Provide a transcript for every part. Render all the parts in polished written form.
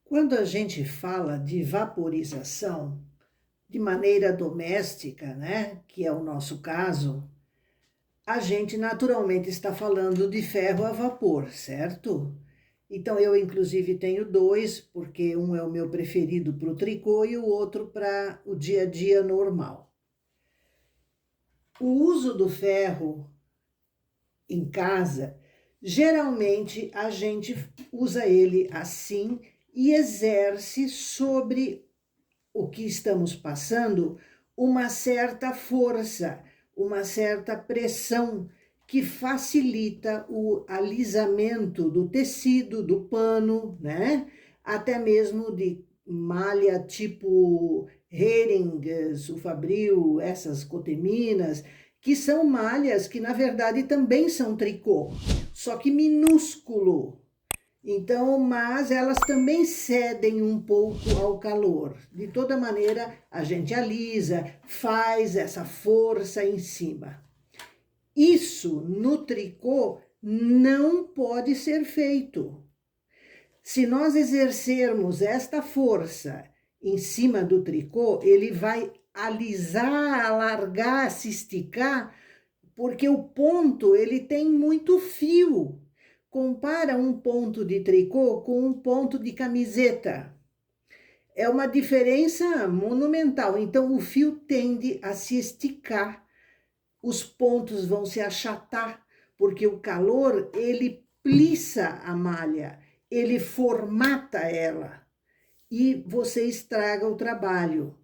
Quando a gente fala de vaporização de maneira doméstica, né, que é o nosso caso, a gente naturalmente está falando de ferro a vapor, certo? Então eu inclusive tenho dois, porque um é o meu preferido para o tricô e o outro para o dia a dia normal. O uso do ferro em casa, geralmente a gente usa ele assim e exerce sobre o que estamos passando uma certa força, uma certa pressão que facilita o alisamento do tecido, do pano, né? Até mesmo de malha tipo Hering, Sulfabril, essas coteminas, que são malhas que na verdade também são tricô, só que minúsculo. Então, mas elas também cedem um pouco ao calor. De toda maneira, a gente alisa, faz essa força em cima. Isso no tricô não pode ser feito. Se nós exercermos esta força em cima do tricô, ele vai alisar, alargar, se esticar, porque o ponto ele tem muito fio. Compara um ponto de tricô com um ponto de camiseta. É uma diferença monumental. Então o fio tende a se esticar, os pontos vão se achatar, porque o calor ele plissa a malha, ele formata ela e você estraga o trabalho.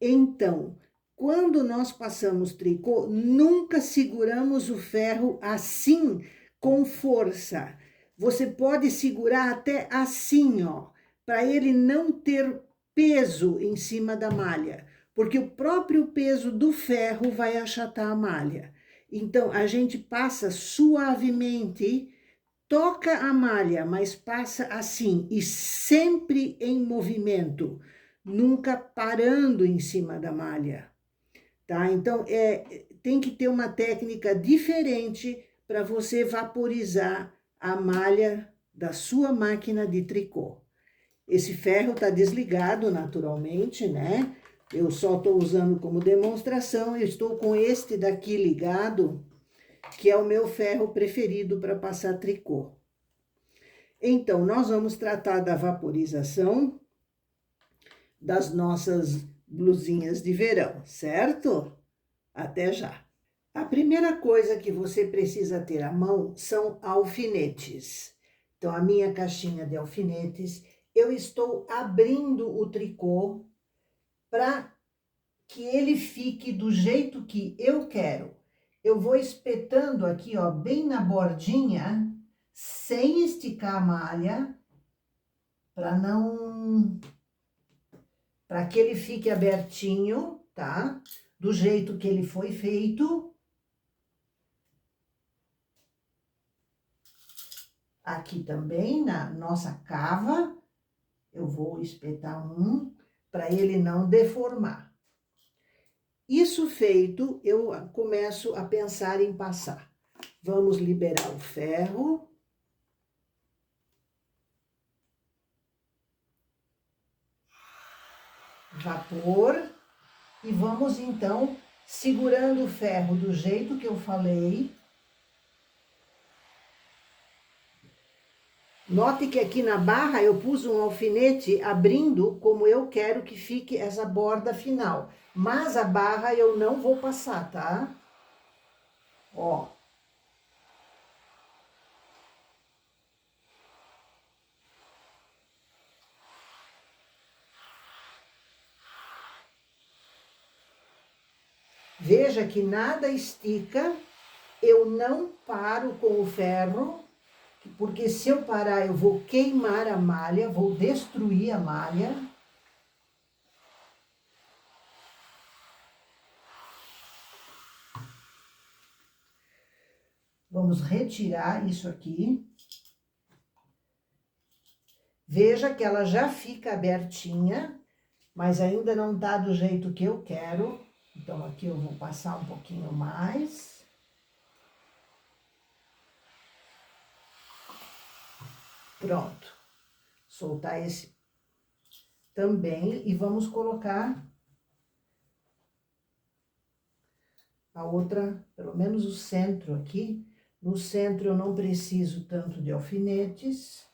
Então, quando nós passamos tricô, nunca seguramos o ferro assim, com força. Você pode segurar até assim, ó, para ele não ter peso em cima da malha, porque o próprio peso do ferro vai achatar a malha. Então, a gente passa suavemente, toca a malha, mas passa assim, e sempre em movimento, nunca parando em cima da malha, tá? Então, tem que ter uma técnica diferente para você vaporizar a malha da sua máquina de tricô. Esse ferro está desligado naturalmente, né? Eu só estou usando como demonstração, eu estou com este daqui ligado, que é o meu ferro preferido para passar tricô. Então, nós vamos tratar da vaporização das nossas blusinhas de verão, certo? Até já! A primeira coisa que você precisa ter à mão são alfinetes. Então, a minha caixinha de alfinetes, eu estou abrindo o tricô para que ele fique do jeito que eu quero. Eu vou espetando aqui, ó, bem na bordinha, sem esticar a malha, para que ele fique abertinho, tá? Do jeito que ele foi feito. Aqui também, na nossa cava, eu vou espetar um, para ele não deformar. Isso feito, eu começo a pensar em passar. Vamos liberar o ferro. Vapor. E vamos, então, segurando o ferro do jeito que eu falei. Note que aqui na barra eu pus um alfinete abrindo como eu quero que fique essa borda final. Mas a barra eu não vou passar, tá? Ó. Veja que nada estica, eu não paro com o ferro, porque se eu parar eu vou queimar a malha, vou destruir a malha. Vamos retirar isso aqui. Veja que ela já fica abertinha, mas ainda não tá do jeito que eu quero. Então, aqui eu vou passar um pouquinho mais. Pronto. Soltar esse também, e vamos colocar a outra, pelo menos o centro aqui. No centro eu não preciso tanto de alfinetes.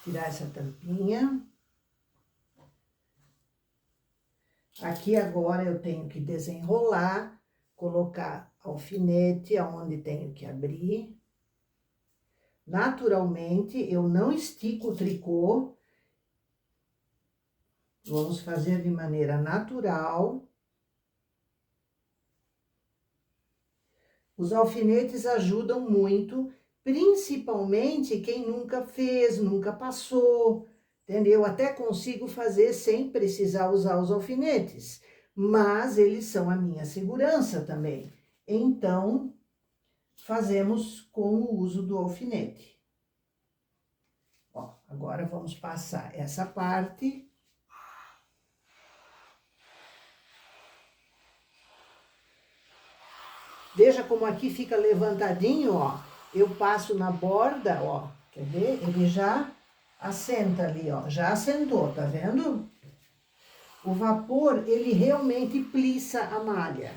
Tirar essa tampinha. Aqui agora eu tenho que desenrolar, colocar alfinete aonde tenho que abrir. Naturalmente, eu não estico o tricô. Vamos fazer de maneira natural. Os alfinetes ajudam muito, principalmente quem nunca fez, nunca passou, entendeu? Até consigo fazer sem precisar usar os alfinetes, mas eles são a minha segurança também. Então, fazemos com o uso do alfinete. Ó, agora vamos passar essa parte. Veja como aqui fica levantadinho, ó. Eu passo na borda, ó. Quer ver? Ele já assenta ali, ó. Já assentou, tá vendo? O vapor, ele realmente plissa a malha.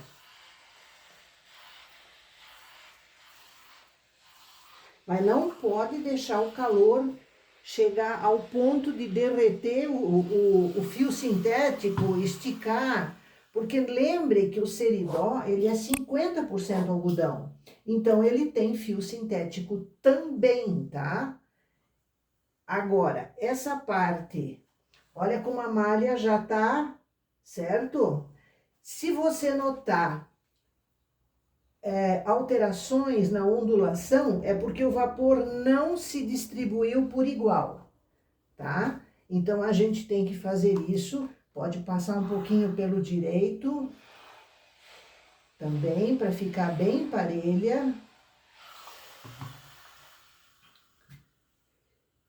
Mas não pode deixar o calor chegar ao ponto de derreter o fio sintético, esticar. Porque lembre que o seridó, ele é 50% algodão. Então, ele tem fio sintético também, tá? Agora, essa parte, olha como a malha já tá, certo? Se você notar alterações na ondulação, é porque o vapor não se distribuiu por igual, tá? Então, a gente tem que fazer isso. Pode passar um pouquinho pelo direito também, para ficar bem parelha.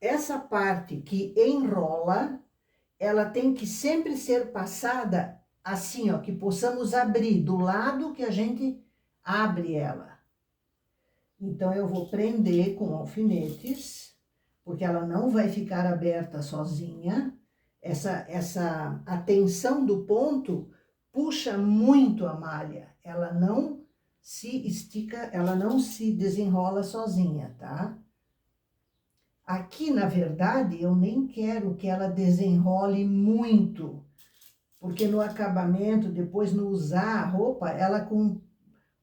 Essa parte que enrola, ela tem que sempre ser passada assim, ó, que possamos abrir do lado que a gente abre ela. Então, eu vou prender com alfinetes, porque ela não vai ficar aberta sozinha. A tensão do ponto puxa muito a malha. Ela não se estica, ela não se desenrola sozinha, tá? Aqui, na verdade, eu nem quero que ela desenrole muito, porque no acabamento, depois no usar a roupa, ela com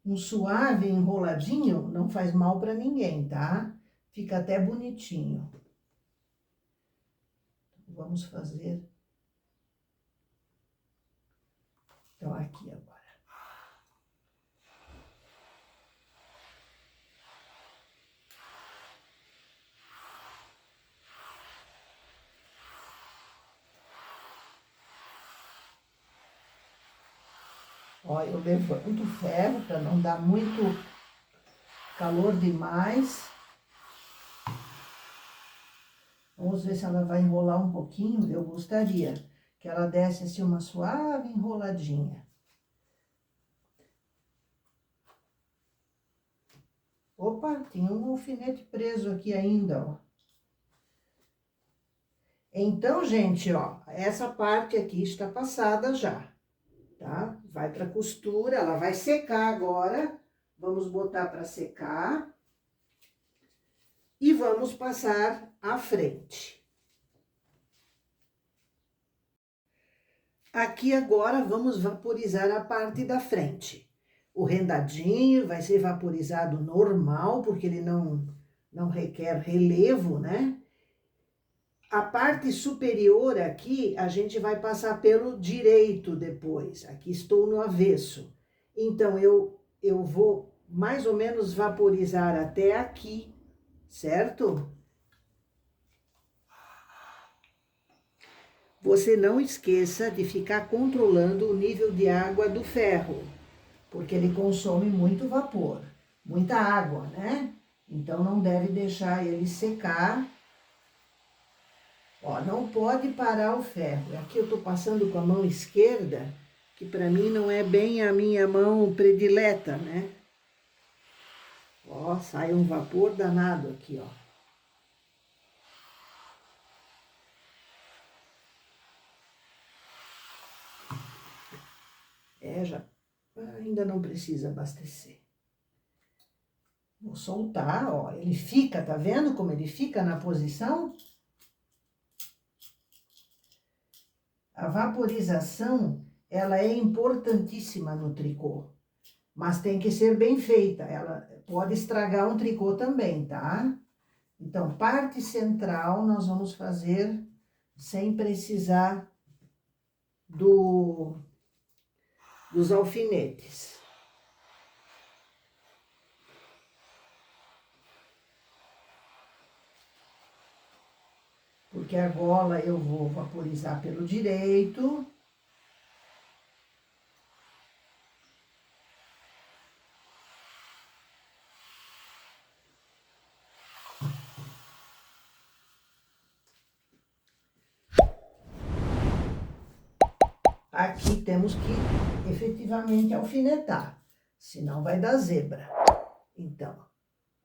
um suave enroladinho não faz mal para ninguém, tá? Fica até bonitinho. Vamos fazer. Então, aqui agora. Ó, eu levanto o ferro para não dar muito calor demais. Vamos ver se ela vai enrolar um pouquinho. Eu gostaria que ela desse assim uma suave enroladinha. Opa, tem um alfinete preso aqui ainda, ó. Então, gente, ó, essa parte aqui está passada já, tá? Vai para costura, ela vai secar agora. Vamos botar para secar. E vamos passar à frente. Aqui agora vamos vaporizar a parte da frente. O rendadinho vai ser vaporizado normal, porque ele não requer relevo, né? A parte superior aqui, a gente vai passar pelo direito depois. Aqui estou no avesso. Então, eu vou mais ou menos vaporizar até aqui, certo? Você não esqueça de ficar controlando o nível de água do ferro, porque ele consome muito vapor, muita água, né? Então, não deve deixar ele secar. Ó, não pode parar o ferro. Aqui eu tô passando com a mão esquerda, que para mim não é bem a minha mão predileta, né? Ó, sai um vapor danado aqui, ó. Já ainda não precisa abastecer. Vou soltar, ó, ele fica, tá vendo como ele fica na posição? A vaporização, ela é importantíssima no tricô, mas tem que ser bem feita, ela pode estragar um tricô também, tá? Então, parte central nós vamos fazer sem precisar dos alfinetes. Porque a gola eu vou vaporizar pelo direito. Aqui temos que efetivamente alfinetar, senão vai dar zebra. Então,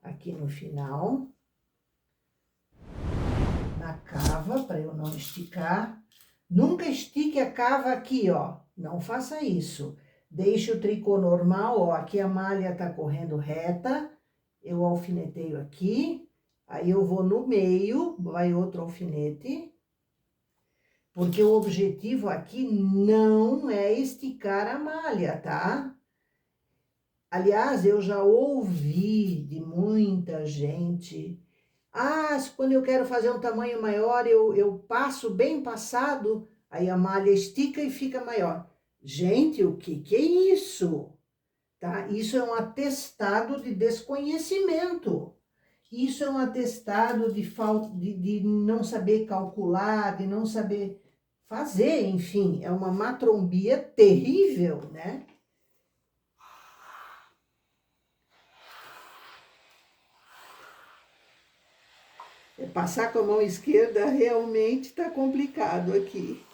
aqui no final, na cava, para eu não esticar. Nunca estique a cava aqui, ó. Não faça isso. Deixe o tricô normal, ó. Aqui a malha tá correndo reta. Eu alfineteio aqui. Aí eu vou no meio, vai outro alfinete. Porque o objetivo aqui não é esticar a malha, tá? Aliás, eu já ouvi de muita gente... Ah, quando eu quero fazer um tamanho maior, eu passo bem passado, aí a malha estica e fica maior. Gente, o que é isso? Tá? Isso é um atestado de desconhecimento. Isso é um atestado de falta de não saber calcular, de não saber fazer, enfim, é uma matrombia terrível, né? Passar com a mão esquerda realmente tá complicado aqui.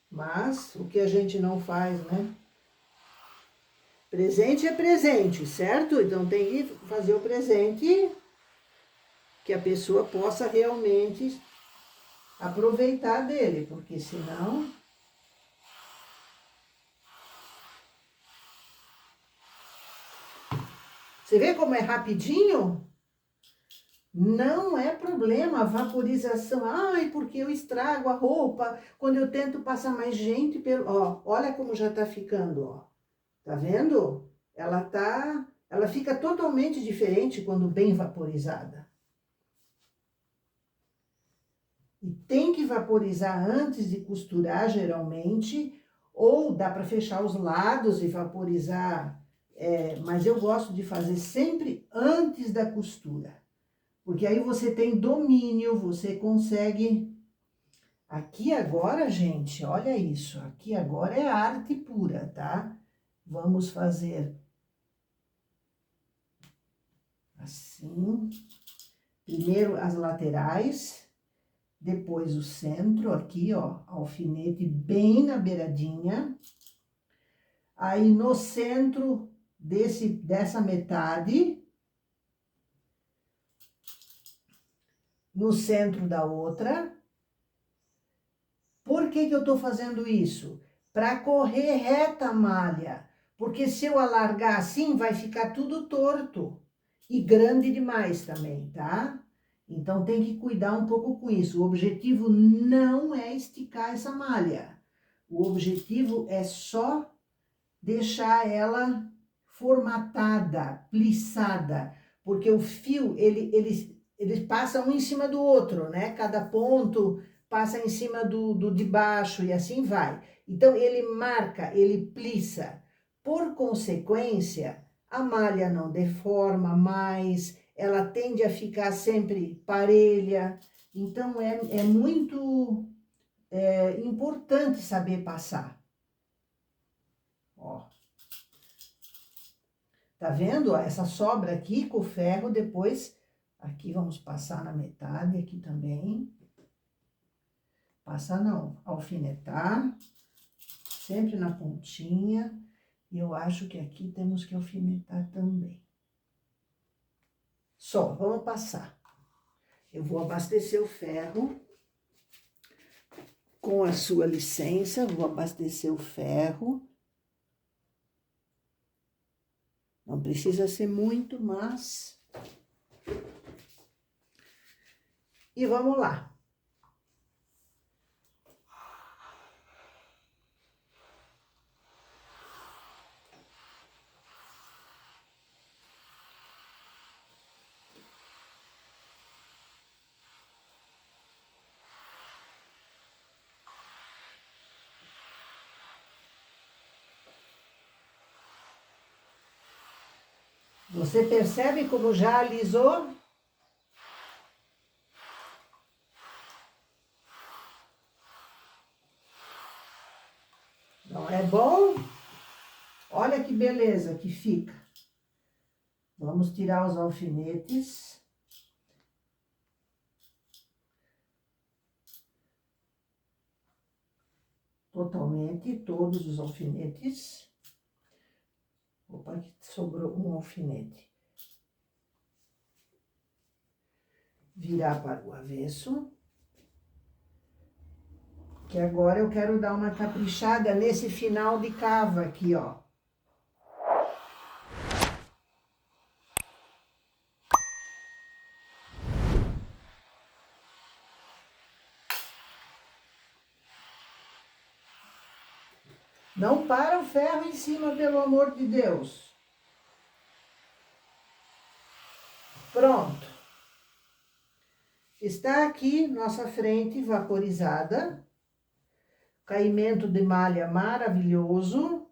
Mas o que a gente não faz, né? Presente é presente, certo? Então tem que fazer o presente que a pessoa possa realmente aproveitar dele, porque senão... Você vê como é rapidinho? Não é problema a vaporização. Ai, porque eu estrago a roupa quando eu tento passar mais gente pelo... Ó, olha como já tá ficando, ó. Tá vendo? Ela fica totalmente diferente quando bem vaporizada. E tem que vaporizar antes de costurar, geralmente, ou dá para fechar os lados e vaporizar, mas eu gosto de fazer sempre antes da costura. Porque aí você tem domínio, você consegue... Aqui agora, gente, olha isso, aqui agora é arte pura, tá? Vamos fazer assim, primeiro as laterais, depois o centro aqui, ó, alfinete bem na beiradinha. Aí no centro dessa metade, no centro da outra. Por que eu tô fazendo isso? Para correr reta a malha, porque se eu alargar assim, vai ficar tudo torto e grande demais também, tá? Então, tem que cuidar um pouco com isso. O objetivo não é esticar essa malha. O objetivo é só deixar ela formatada, plissada, porque o fio, ele passa um em cima do outro, né? Cada ponto passa em cima do de baixo e assim vai. Então, ele marca, ele plissa. Por consequência, a malha não deforma mais, ela tende a ficar sempre parelha. Então, é muito importante saber passar. Ó. Tá vendo? Ó, essa sobra aqui com o ferro, depois aqui vamos passar na metade, aqui também. Passar não, alfinetar, sempre na pontinha. E eu acho que aqui temos que alfinetar também. Só, vamos passar. Eu vou abastecer o ferro. Com a sua licença, vou abastecer o ferro. Não precisa ser muito, mas... E vamos lá. Você percebe como já alisou? Não é bom? Olha que beleza que fica. Vamos tirar os alfinetes. Totalmente, todos os alfinetes. Opa, aqui sobrou um alfinete. Virar para o avesso. Que agora eu quero dar uma caprichada nesse final de cava aqui, ó. Não para o ferro em cima, pelo amor de Deus. Pronto. Está aqui nossa frente vaporizada. Caimento de malha maravilhoso.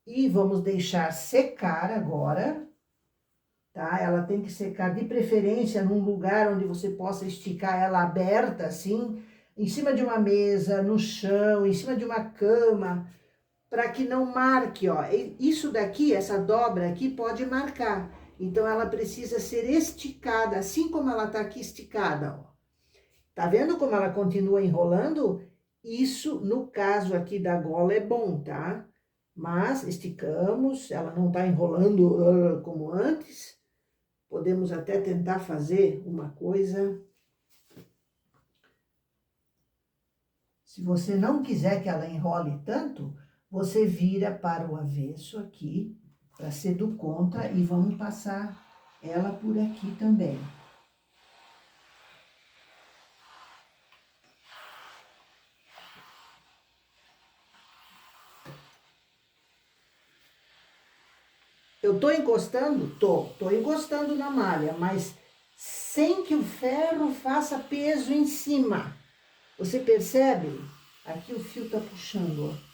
E vamos deixar secar agora, tá? Ela tem que secar de preferência num lugar onde você possa esticar ela aberta, assim, em cima de uma mesa, no chão, em cima de uma cama, para que não marque, ó. Isso daqui, essa dobra aqui, pode marcar. Então, ela precisa ser esticada, assim como ela tá aqui esticada, ó. Tá vendo como ela continua enrolando? Isso, no caso aqui da gola, é bom, tá? Mas esticamos, ela não tá enrolando como antes. Podemos até tentar fazer uma coisa. Se você não quiser que ela enrole tanto, você vira para o avesso aqui, para ser do contra, e vamos passar ela por aqui também. Eu tô encostando? Tô encostando na malha, mas sem que o ferro faça peso em cima. Você percebe? Aqui o fio tá puxando, ó.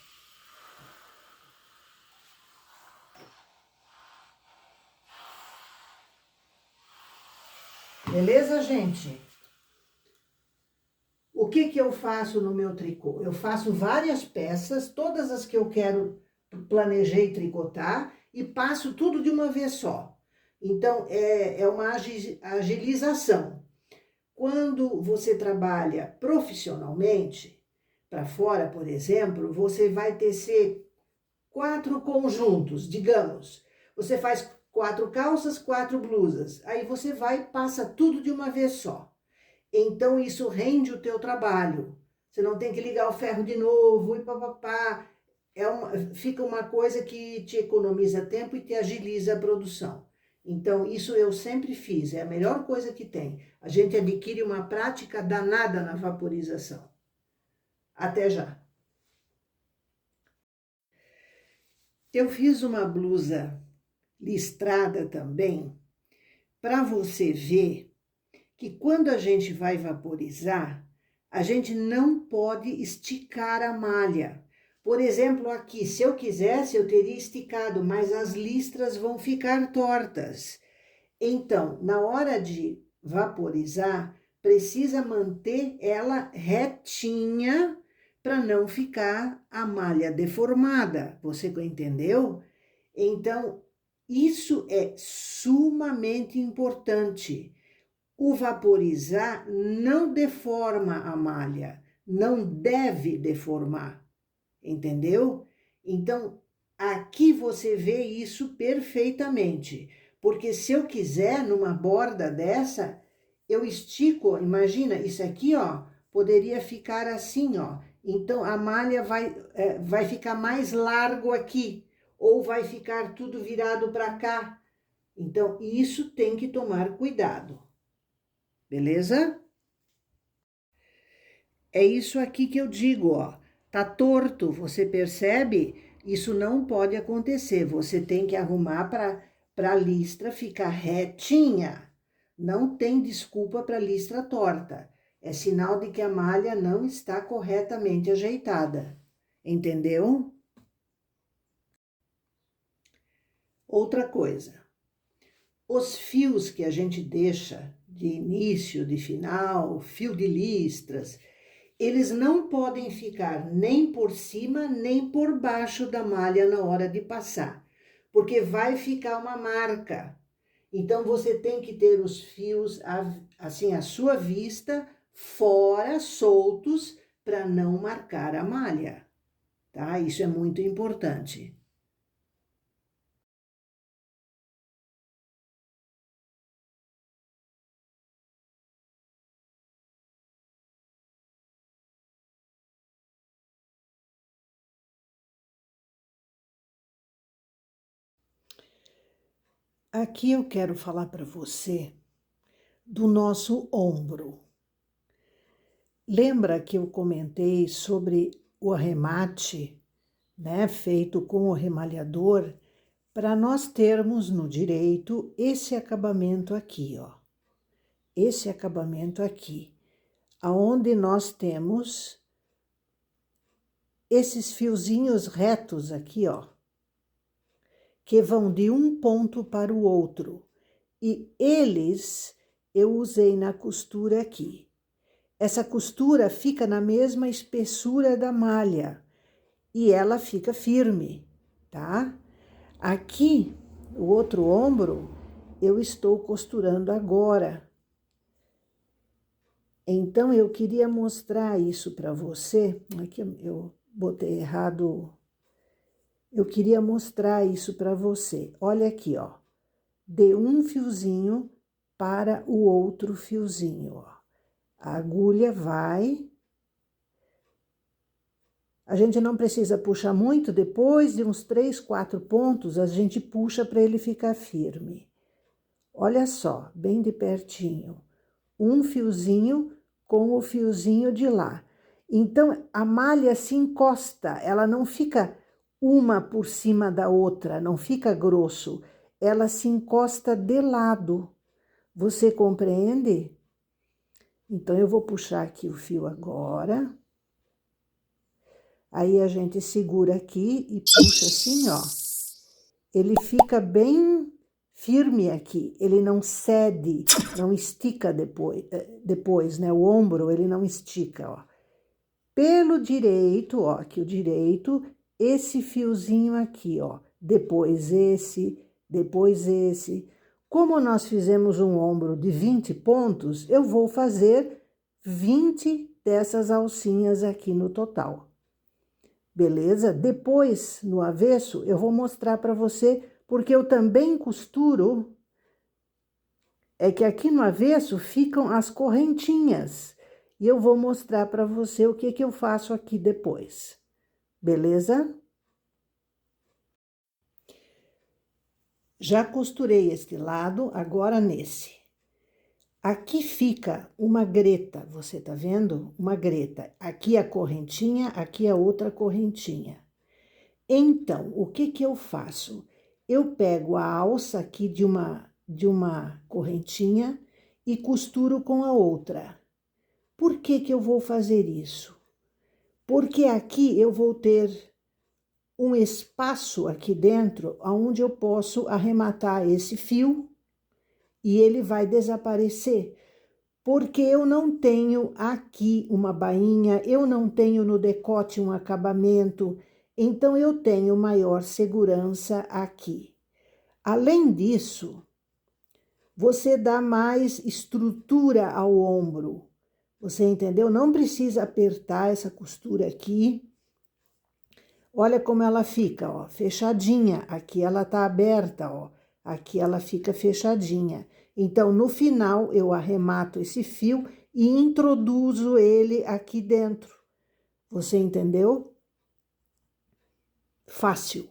Beleza, gente? O que que eu faço no meu tricô? Eu faço várias peças, todas as que eu quero, planejei tricotar, e passo tudo de uma vez só. Então, é uma agilização. Quando você trabalha profissionalmente, para fora, por exemplo, você vai tecer 4 conjuntos, digamos. Você faz 4 calças, 4 blusas. Aí você vai e passa tudo de uma vez só. Então, isso rende o teu trabalho. Você não tem que ligar o ferro de novo e papapá. Fica uma coisa que te economiza tempo e te agiliza a produção. Então, isso eu sempre fiz, é a melhor coisa que tem. A gente adquire uma prática danada na vaporização. Até já. Eu fiz uma blusa listrada também, para você ver que quando a gente vai vaporizar, a gente não pode esticar a malha. Por exemplo, aqui, se eu quisesse, eu teria esticado, mas as listras vão ficar tortas. Então, na hora de vaporizar, precisa manter ela retinha para não ficar a malha deformada. Você entendeu? Então, isso é sumamente importante. O vaporizar não deforma a malha, não deve deformar, entendeu? Então, aqui você vê isso perfeitamente, porque se eu quiser, numa borda dessa, eu estico, imagina, isso aqui, ó, poderia ficar assim, ó. Então, a malha vai ficar mais largo aqui, ou vai ficar tudo virado para cá. Então, isso tem que tomar cuidado, beleza? É isso aqui que eu digo, ó. Tá torto, você percebe? Isso não pode acontecer. Você tem que arrumar para a listra ficar retinha. Não tem desculpa para listra torta. É sinal de que a malha não está corretamente ajeitada. Entendeu? Outra coisa. Os fios que a gente deixa de início, de final, fio de listras, eles não podem ficar nem por cima, nem por baixo da malha na hora de passar, porque vai ficar uma marca. Então, você tem que ter os fios, assim, à sua vista, fora, soltos, para não marcar a malha, tá? Isso é muito importante. Aqui eu quero falar para você do nosso ombro. Lembra que eu comentei sobre o arremate, né, feito com o remalhador, para nós termos no direito esse acabamento aqui, ó. Esse acabamento aqui, aonde nós temos esses fiozinhos retos aqui, ó, que vão de um ponto para o outro. E eles eu usei na costura aqui. Essa costura fica na mesma espessura da malha e ela fica firme, tá? Aqui, o outro ombro, eu estou costurando agora. Então, eu queria mostrar isso para você. Aqui eu botei errado. Eu queria mostrar isso para você. Olha aqui, ó. De um fiozinho para o outro fiozinho, ó. A agulha vai. A gente não precisa puxar muito, depois de uns 3, 4 pontos, a gente puxa para ele ficar firme. Olha só, bem de pertinho. Um fiozinho com o fiozinho de lá. Então, a malha se encosta, ela não fica uma por cima da outra, não fica grosso. Ela se encosta de lado. Você compreende? Então, eu vou puxar aqui o fio agora. Aí a gente segura aqui e puxa assim, ó. Ele fica bem firme aqui, ele não cede, não estica depois, né? O ombro, ele não estica, ó. Pelo direito, ó, aqui o direito, esse fiozinho aqui, ó. Depois esse, depois esse. Como nós fizemos um ombro de 20 pontos, eu vou fazer 20 dessas alcinhas aqui no total. Beleza? Depois, no avesso, eu vou mostrar para você, porque eu também costuro, é que aqui no avesso ficam as correntinhas, e eu vou mostrar para você o que eu faço aqui depois. Beleza? Já costurei este lado, agora nesse. Aqui fica uma greta, você tá vendo? Uma greta. Aqui a correntinha, aqui a outra correntinha. Então, o que eu faço? Eu pego a alça aqui de uma correntinha e costuro com a outra. Por que eu vou fazer isso? Porque aqui eu vou ter um espaço aqui dentro onde eu posso arrematar esse fio e ele vai desaparecer. Porque eu não tenho aqui uma bainha, eu não tenho no decote um acabamento, então eu tenho maior segurança aqui. Além disso, você dá mais estrutura ao ombro. Você entendeu? Não precisa apertar essa costura aqui. Olha como ela fica, ó, fechadinha. Aqui ela tá aberta, ó. Aqui ela fica fechadinha. Então, no final, eu arremato esse fio e introduzo ele aqui dentro. Você entendeu? Fácil.